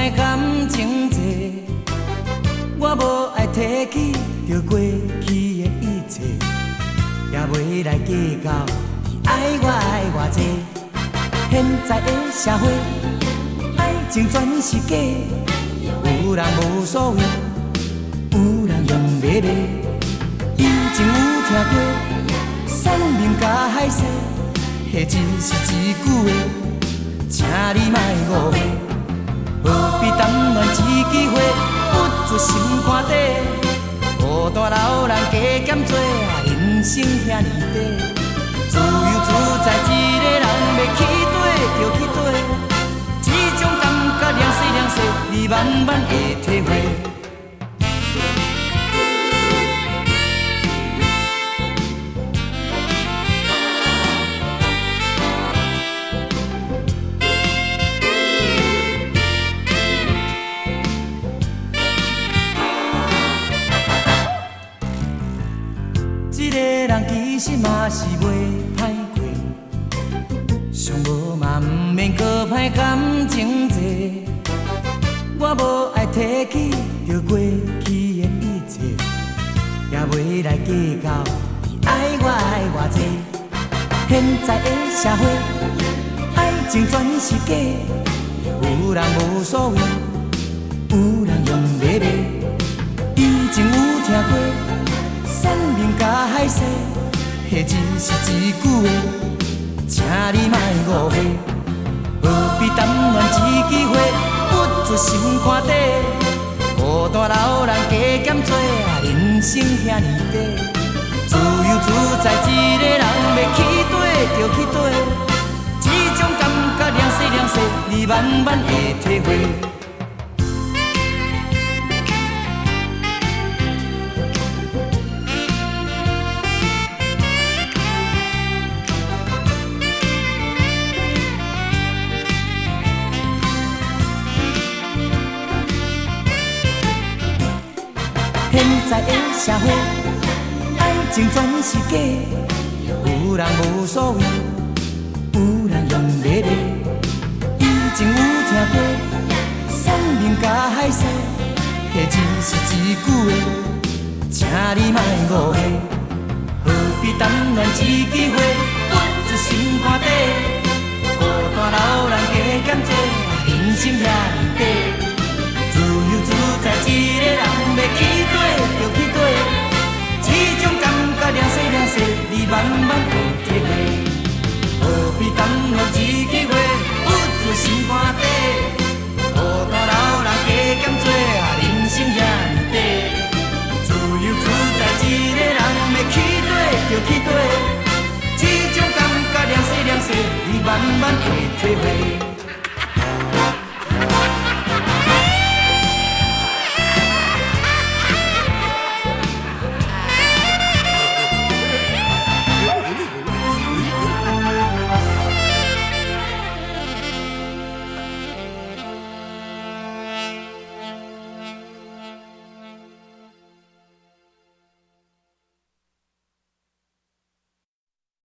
歹感情债，我无爱提起着过去的一切，也袂来计较你爱我爱偌济。现在的社会，爱情全是假，有人无所谓，有人用买卖。以前有听过，山盟甲海誓，迄只是一句话，请你莫误会。何必耽恋一枝花，不出心肝底？孤单老人加减做，人生遐尼短，自由自在一个人要去佗就去佗，这种感觉凉细凉细，你慢慢会体会。一个人其实嘛是袂歹过，上无嘛毋免搁歹感情债。我无爱提起着过去的一切，也袂来计较你爱我爱偌济。现在的社会，爱情全是假，有人无所谓，有人用买卖。以前有听过。山盟甲海誓，迄只是一句话，请你莫误会。何必耽恋一枝花，不出心肝底？孤单老人加减做，人生遐尼短，自由自在一个人要去佗就去佗，这种感觉凉细凉细，你慢慢会体会。现在的社会，爱情全是假，有人无所谓，有人用买卖。以前有听过，山盟甲海誓，迄只是一句话，请你莫误会。何必耽恋一枝花，不出心肝底？孤单老人加减做，人生遐尼短。自由自在一个人要去佗就去佗，这种感觉凉细凉细，你慢慢会体会。何必耽恋一枝花，不出心肝底？孤单老人加减做，人生遐尼短。自由自在一个人要去佗就去佗，这种感觉凉细凉细，你慢慢会体会。